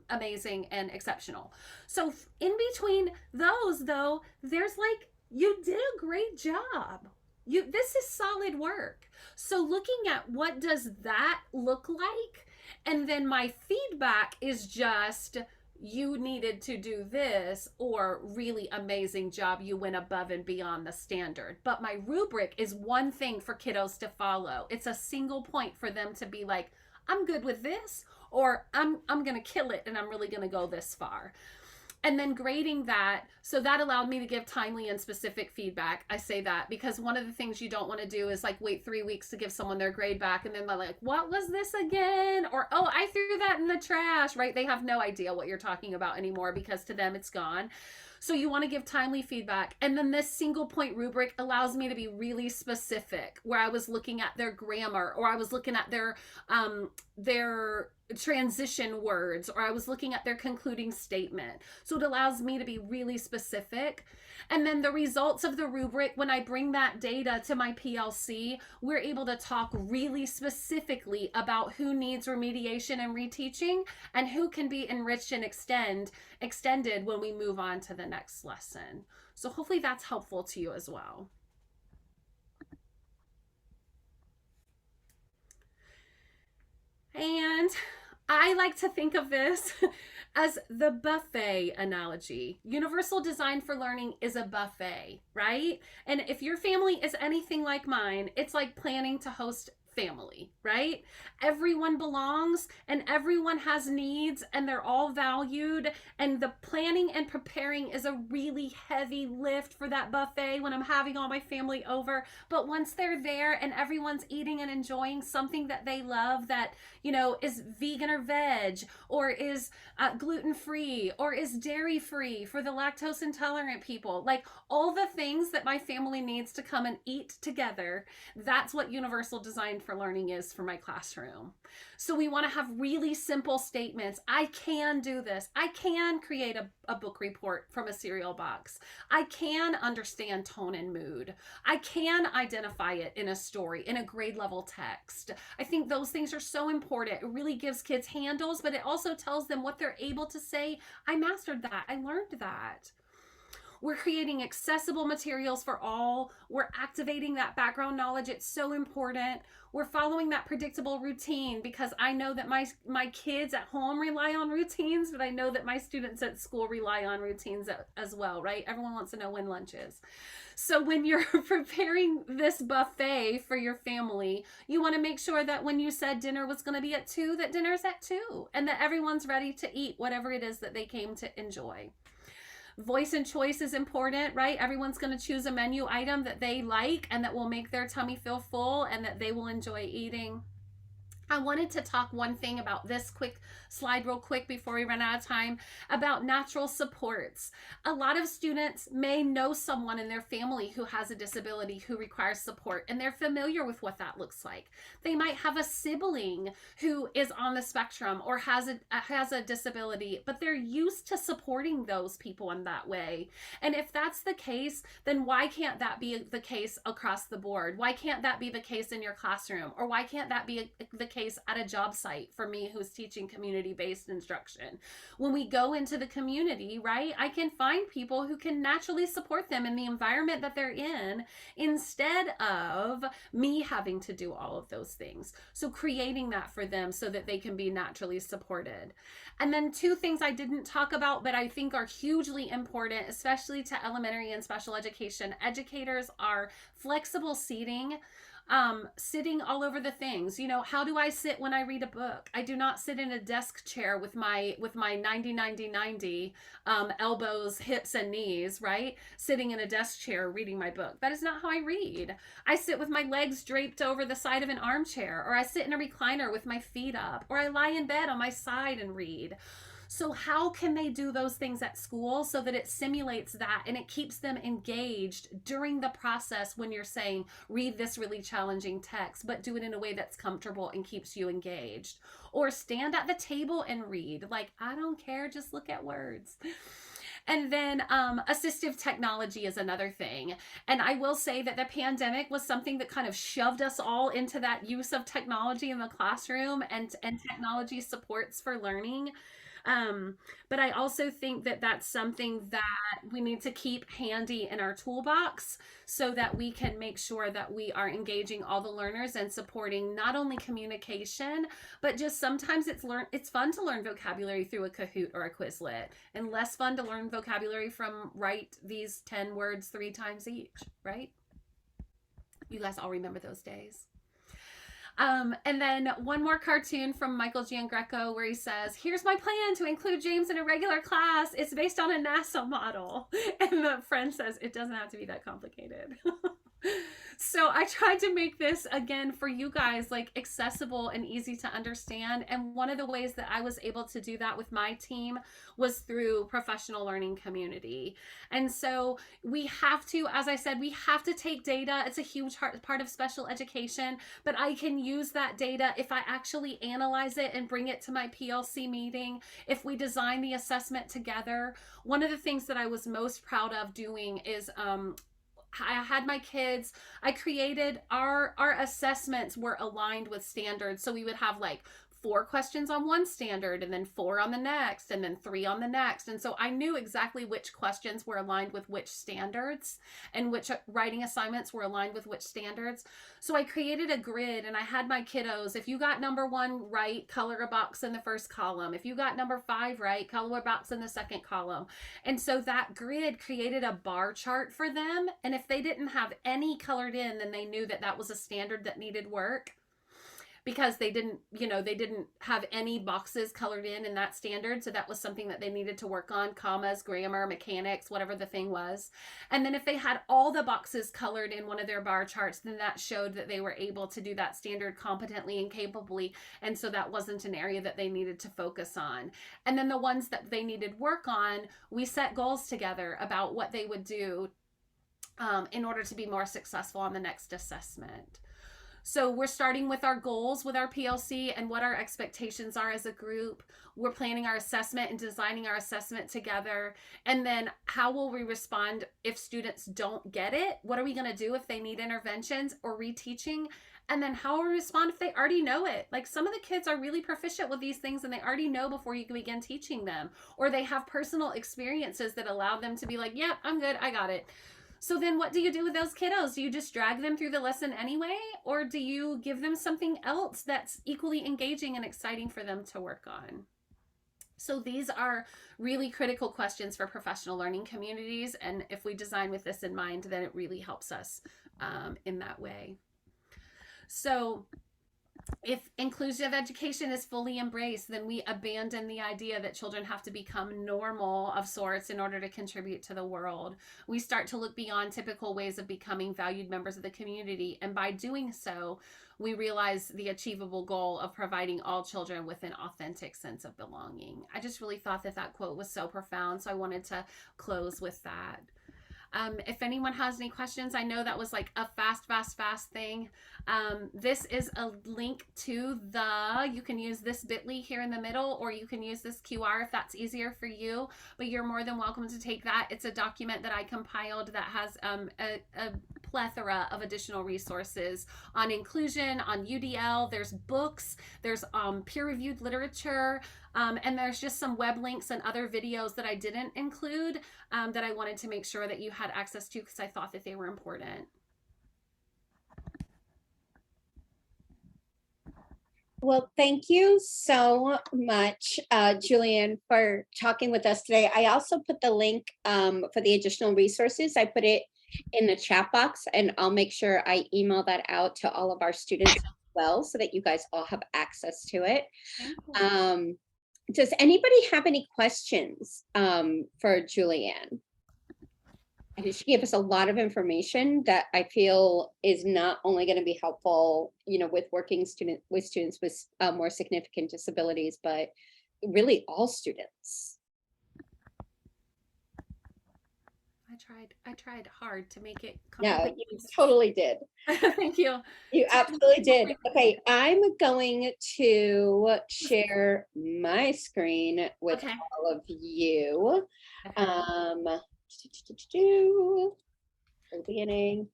Speaker 1: amazing and exceptional. So in between those though, there's like, you did a great job. This is solid work. So looking at what does that look like? And then my feedback is just, you needed to do this, or really amazing job, you went above and beyond the standard. But my rubric is one thing for kiddos to follow. It's a single point for them to be like, I'm good with this, or I'm going to kill it and I'm really going to go this far. and then grading that. So that allowed me to give timely and specific feedback. I say that because one of the things you don't want to do is like wait 3 weeks to give someone their grade back, and then they're like, what was this again? Or, oh, I threw that in the trash, right? They have no idea what you're talking about anymore because to them it's gone. So you want to give timely feedback. And then this single point rubric allows me to be really specific, where I was looking at their grammar, or I was looking at their transition words, or I was looking at their concluding statement. So it allows me to be really specific. And then the results of the rubric, when I bring that data to my PLC, we're able to talk really specifically about who needs remediation and reteaching and who can be enriched and extended when we move on to the next lesson. So hopefully that's helpful to you as well. And I like to think of this as the buffet analogy. Universal Design for Learning is a buffet, right? And if your family is anything like mine, it's like planning to host family, right? Everyone belongs and everyone has needs and they're all valued, and the planning and preparing is a really heavy lift for that buffet when I'm having all my family over. But once they're there and everyone's eating and enjoying something that they love, that, you know, is vegan or veg, or is gluten-free, or is dairy-free for the lactose intolerant people, like all the things that my family needs to come and eat together, that's what Universal Design for Learning is for my classroom. So we want to have really simple statements. I can do this. I can create a book report from a cereal box. I can understand tone and mood. I can identify it in a story, in a grade level text. I think those things are so important. It really gives kids handles, but it also tells them what they're able to say. I mastered that. I learned that. We're creating accessible materials for all. We're activating that background knowledge. It's so important. We're following that predictable routine, because I know that my kids at home rely on routines, but I know that my students at school rely on routines as well, right? Everyone wants to know when lunch is. So when you're preparing this buffet for your family, you want to make sure that when you said dinner was going to be at 2, that dinner's at 2, and that everyone's ready to eat whatever it is that they came to enjoy. Voice and choice is important, right? Everyone's going to choose a menu item that they like and that will make their tummy feel full and that they will enjoy eating. I wanted to talk one thing about this quick slide real quick before we run out of time, about natural supports. A lot of students may know someone in their family who has a disability who requires support, and they're familiar with what that looks like. They might have a sibling who is on the spectrum or has a disability, but they're used to supporting those people in that way. And if that's the case, then why can't that be the case across the board? Why can't that be the case in your classroom? Or why can't that be the case at a job site for me who's teaching community-based instruction? When we go into the community, right, I can find people who can naturally support them in the environment that they're in, instead of me having to do all of those things. So creating that for them so that they can be naturally supported. And then 2 things I didn't talk about, but I think are hugely important, especially to elementary and special education educators, are flexible seating. Sitting all over the things. You know, how do I sit when I read a book? I do not sit in a desk chair with my 90-90-90 elbows, hips, and knees, right? Sitting in a desk chair reading my book. That is not how I read. I sit with my legs draped over the side of an armchair, or I sit in a recliner with my feet up, or I lie in bed on my side and read. So how can they do those things at school so that it simulates that and it keeps them engaged during the process when you're saying, read this really challenging text, but do it in a way that's comfortable and keeps you engaged? Or stand at the table and read. Like, I don't care, just look at words. And then assistive technology is another thing. And I will say that the pandemic was something that kind of shoved us all into that use of technology in the classroom and technology supports for learning. But I also think that that's something that we need to keep handy in our toolbox so that we can make sure that we are engaging all the learners and supporting not only communication, but just sometimes it's fun to learn vocabulary through a Kahoot or a Quizlet, and less fun to learn vocabulary from write these 10 words 3 times each, right? You guys all remember those days. And then one more cartoon from Michael Giangreco where he says, "Here's my plan to include James in a regular class. It's based on a NASA model." And the friend says, "It doesn't have to be that complicated." So I tried to make this again for you guys like accessible and easy to understand. And one of the ways that I was able to do that with my team was through professional learning community. And so we have to, as I said, we have to take data. It's a huge part of special education, but I can use that data if I actually analyze it and bring it to my PLC meeting. If we design the assessment together, one of the things that I was most proud of doing is I had my kids, I created our assessments were aligned with standards. So we would have like 4 questions on one standard and then 4 on the next and then 3 on the next. And so I knew exactly which questions were aligned with which standards and which writing assignments were aligned with which standards. So I created a grid and I had my kiddos, if you got number 1 right, color a box in the first column. If you got number 5 right, color a box in the second column. And so that grid created a bar chart for them. And if they didn't have any colored in, then they knew that that was a standard that needed work, because they didn't have any boxes colored in that standard. So that was something that they needed to work on, commas, grammar, mechanics, whatever the thing was. And then if they had all the boxes colored in one of their bar charts, then that showed that they were able to do that standard competently and capably. And so that wasn't an area that they needed to focus on. And then the ones that they needed work on, we set goals together about what they would do in order to be more successful on the next assessment. So we're starting with our goals with our PLC and what our expectations are as a group. We're planning our assessment and designing our assessment together. And then how will we respond if students don't get it? What are we going to do if they need interventions or reteaching? And then how will we respond if they already know it? Like some of the kids are really proficient with these things and they already know before you can begin teaching them. Or they have personal experiences that allow them to be like, yeah, I'm good, I got it. So then what do you do with those kiddos? Do you just drag them through the lesson anyway? Or do you give them something else that's equally engaging and exciting for them to work on? So these are really critical questions for professional learning communities. And if we design with this in mind, then it really helps us in that way. So if inclusive education is fully embraced, then we abandon the idea that children have to become normal of sorts in order to contribute to the world. We start to look beyond typical ways of becoming valued members of the community. And by doing so, we realize the achievable goal of providing all children with an authentic sense of belonging. I just really thought that that quote was so profound. So I wanted to close with that. If anyone has any questions, I know that was like a fast thing. This is a link to you can use this bit.ly here in the middle, or you can use this QR if that's easier for you, but you're more than welcome to take that. It's a document that I compiled that has a plethora of additional resources on inclusion, on UDL. There's books, there's peer-reviewed literature, and there's just some web links and other videos that I didn't include that I wanted to make sure that you had access to because I thought that they were important.
Speaker 5: Well, thank you so much, Julian, for talking with us today. I also put the link for the additional resources. I put it in the chat box, and I'll make sure I email that out to all of our students as well so that you guys all have access to it. Does anybody have any questions for Julianne? She gave us a lot of information that I feel is not only going to be helpful, with working with students with more significant disabilities, but really all students.
Speaker 1: I tried hard to make it.
Speaker 5: No, you totally did.
Speaker 1: Thank you.
Speaker 5: You absolutely did. Okay, I'm going to share my screen with all of you. Beginning.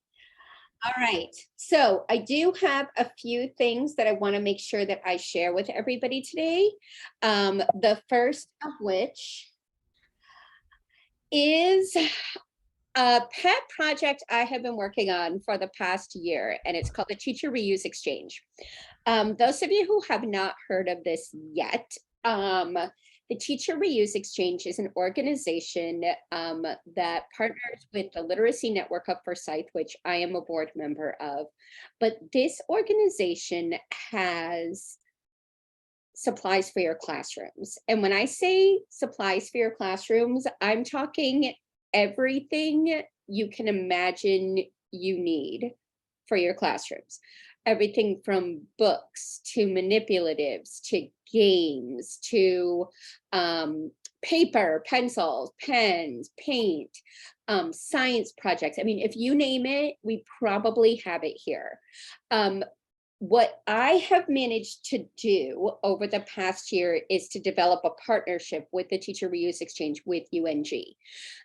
Speaker 5: All right, so I do have a few things that I want to make sure that I share with everybody today. The first of which is a pet project I have been working on for the past year, and it's called the Teacher Reuse Exchange. Those of you who have not heard of this yet, The Teacher Reuse Exchange is an organization that partners with the Literacy Network of Forsyth, which I am a board member of. But this organization has supplies for your classrooms. And when I say supplies for your classrooms, I'm talking everything you can imagine you need for your classrooms. Everything from books to manipulatives to games to paper, pencils, pens, paint, science projects. I mean, if you name it, we probably have it here. What I have managed to do over the past year is to develop a partnership with the Teacher Reuse Exchange with UNG.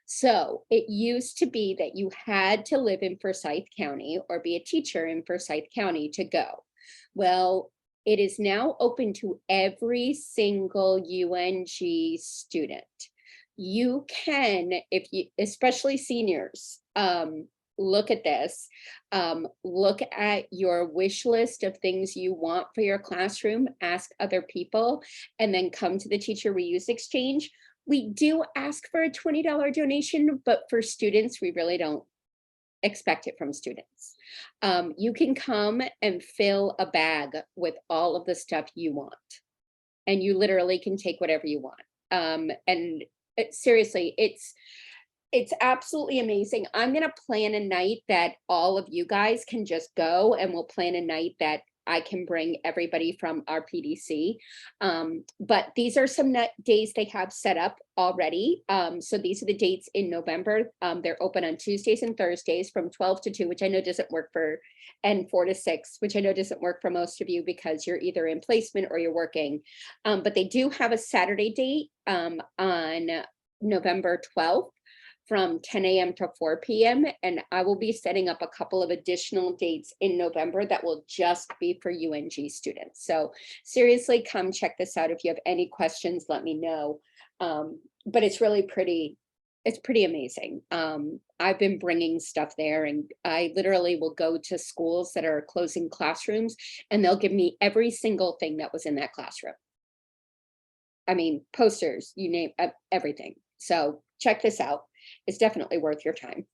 Speaker 5: So it used to be that you had to live in Forsyth County or be a teacher in Forsyth County to go. Well, it is now open to every single UNG student. You can, if you, especially seniors, look at this, look at your wish list of things you want for your classroom, ask other people, and then come to the Teacher Reuse Exchange. We do ask for a $20 donation, but for students, we really don't expect it from students. You can come and fill a bag with all of the stuff you want, and you literally can take whatever you want. Seriously, it's absolutely amazing. I'm going to plan a night that all of you guys can just go, and we'll plan a night that I can bring everybody from our PDC. But these are some days they have set up already. So these are the dates in November. They're open on Tuesdays and Thursdays from 12 to 2, which I know doesn't work for, and 4 to 6, which I know doesn't work for most of you because you're either in placement or you're working. But they do have a Saturday date on November 12th. From 10 a.m. to 4 p.m. And I will be setting up a couple of additional dates in November that will just be for UNG students. So seriously, come check this out. If you have any questions, let me know. But it's really pretty, it's pretty amazing. I've been bringing stuff there, and I literally will go to schools that are closing classrooms, and they'll give me every single thing that was in that classroom. I mean, posters, you name everything. So check this out. It's definitely worth your time.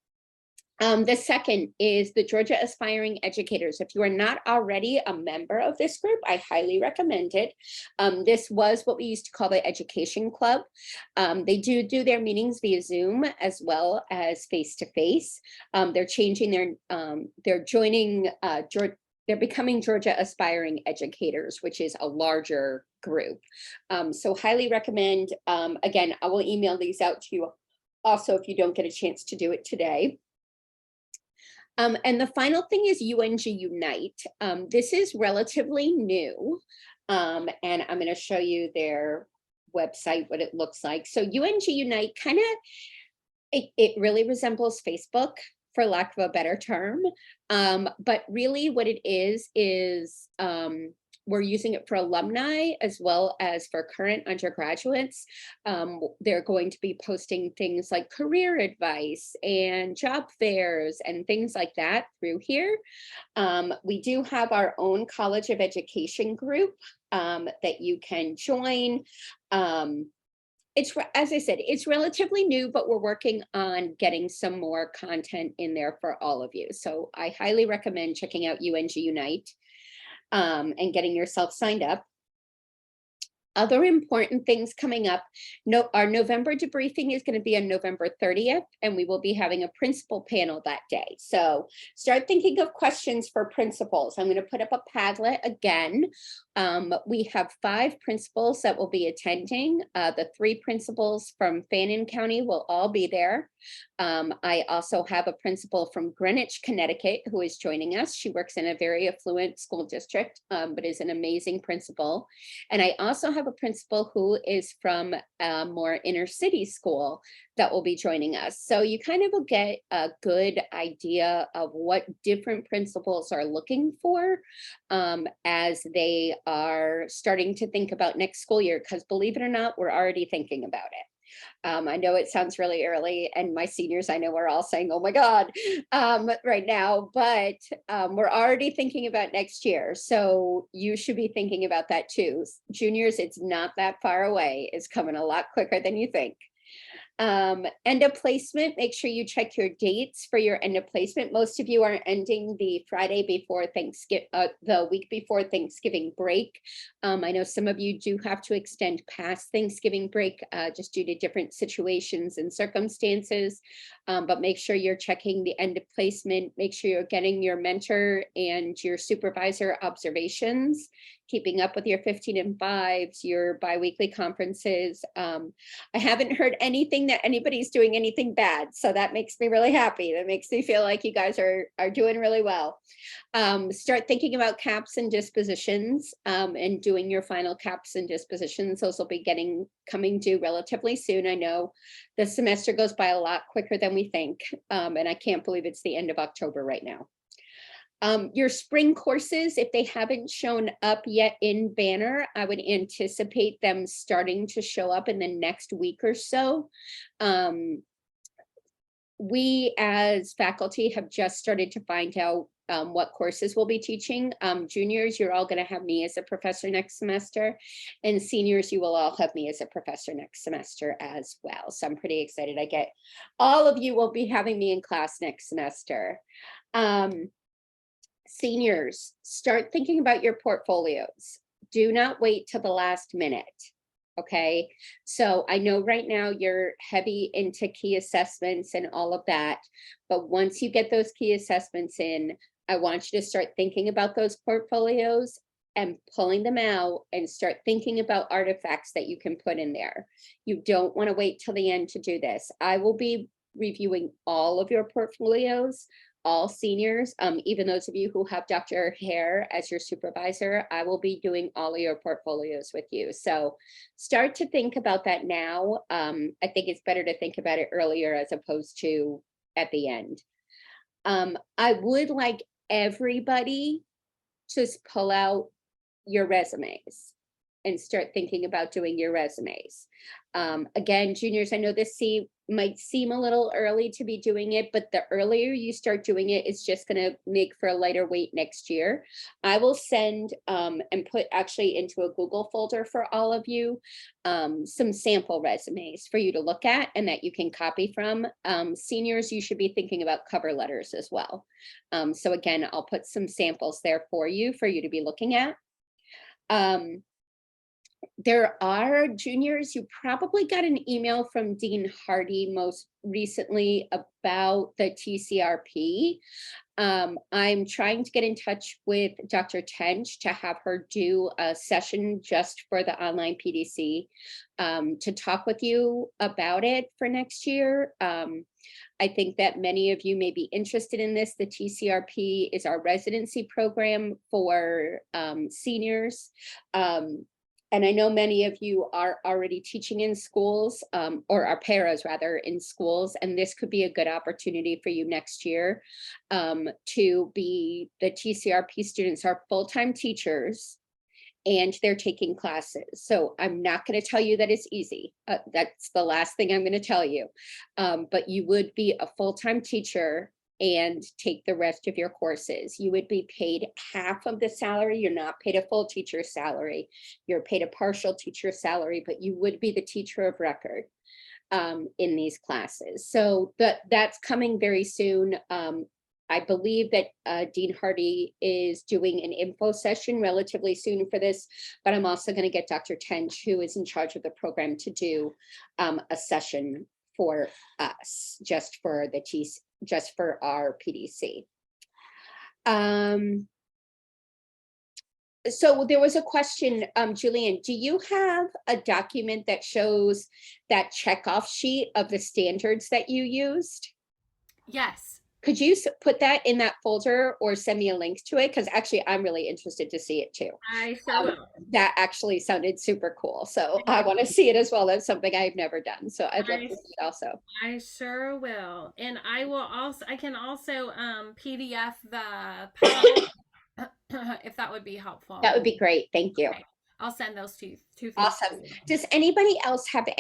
Speaker 5: The second is the Georgia Aspiring Educators. If you are not already a member of this group, I highly recommend it. This was what we used to call the Education Club. They do their meetings via Zoom as well as face-to-face. They're changing they're joining, they're becoming Georgia Aspiring Educators, which is a larger group. So highly recommend. Again, I will email these out to you also if you don't get a chance to do it today. And the final thing is UNG Unite. This is relatively new, and I'm going to show you their website, what it looks like. So UNG Unite kind of, it really resembles Facebook, for lack of a better term. But really what it is we're using it for alumni as well as for current undergraduates. They're going to be posting things like career advice and job fairs and things like that through here. We do have our own College of Education group that you can join. It's, as I said, it's relatively new, but we're working on getting some more content in there for all of you. So I highly recommend checking out UNG Unite. And getting yourself signed up. Other important things coming up. Our November debriefing is going to be on November 30th, and we will be having a principal panel that day. So start thinking of questions for principals. I'm going to put up a Padlet again. We have 5 principals that will be attending. The 3 principals from Fannin County will all be there. I also have a principal from Greenwich, Connecticut, who is joining us. She works in a very affluent school district, but is an amazing principal. And I also have a principal who is from a more inner city school that will be joining us. So you kind of will get a good idea of what different principals are looking for as they are starting to think about next school year, because believe it or not, we're already thinking about it. I know it sounds really early, and my seniors, I know we're all saying, oh my God, right now, but we're already thinking about next year. So you should be thinking about that too. Juniors, it's not that far away. It's coming a lot quicker than you think. End of placement, make sure you check your dates for your end of placement. Most of you are ending the Friday before Thanksgiving, the week before Thanksgiving break. I know some of you do have to extend past Thanksgiving break just due to different situations and circumstances, but make sure you're checking the end of placement. Make sure you're getting your mentor and your supervisor observations, keeping up with your 15 and 5s, your biweekly conferences. I haven't heard anything that anybody's doing anything bad. So that makes me really happy. That makes me feel like you guys are doing really well. Start thinking about caps and dispositions and doing your final caps and dispositions. Those will be coming due relatively soon. I know the semester goes by a lot quicker than we think. And I can't believe it's the end of October right now. Your spring courses, if they haven't shown up yet in Banner, I would anticipate them starting to show up in the next week or so. We as faculty have just started to find out what courses we'll be teaching. Juniors, you're all going to have me as a professor next semester, and seniors, you will all have me as a professor next semester as well. So I'm pretty excited. All of you will be having me in class next semester. Seniors, start thinking about your portfolios. Do not wait till the last minute. Okay, so I know right now you're heavy into key assessments and all of that, but once you get those key assessments in, I want you to start thinking about those portfolios and pulling them out and start thinking about artifacts that you can put in there. You don't want to wait till the end to do this. I will be reviewing all of your portfolios, all seniors, even those of you who have Dr. Hare as your supervisor. I will be doing all of your portfolios with you. So start to think about that now. I think it's better to think about it earlier as opposed to at the end. I would like everybody to pull out your resumes and start thinking about doing your resumes. Again, juniors, I know this might seem a little early to be doing it, but the earlier you start doing it, it's just going to make for a lighter weight next year. I will send and put actually into a Google folder for all of you some sample resumes for you to look at and that you can copy from. Seniors, you should be thinking about cover letters as well. So again, I'll put some samples there for you to be looking at. There are juniors, you probably got an email from Dean Hardy most recently about the TCRP. I'm trying to get in touch with Dr. Tench to have her do a session just for the online PDC to talk with you about it for next year. I think that many of you may be interested in this. The TCRP is our residency program for seniors. And I know many of you are already teaching in schools, or are paras rather in schools, and this could be a good opportunity for you next year to be the TCRP students are full-time teachers and they're taking classes. So I'm not going to tell you that it's easy. That's the last thing I'm going to tell you. But you would be a full-time teacher and take the rest of your courses. You would be paid half of the salary. You're not paid a full teacher salary. You're paid a partial teacher salary, but you would be the teacher of record in these classes. So that's coming very soon. I believe that Dean Hardy is doing an info session relatively soon for this, but I'm also going to get Dr. Tench, who is in charge of the program, to do a session for us, just for our PDC. So there was a question, Julian, do you have a document that shows that checkoff sheet of the standards that you used?
Speaker 1: Yes.
Speaker 5: Could you put that in that folder or send me a link to it? Because actually, I'm really interested to see it too.
Speaker 1: I sure will.
Speaker 5: That actually sounded super cool. So I want to see it as well. That's something I've never done. So I'd love to see it also.
Speaker 1: I sure will. And I can also PDF the PowerPoint if that would be helpful.
Speaker 5: That would be great. Thank you.
Speaker 1: Okay. I'll send those two.
Speaker 5: Awesome. Does anybody else have any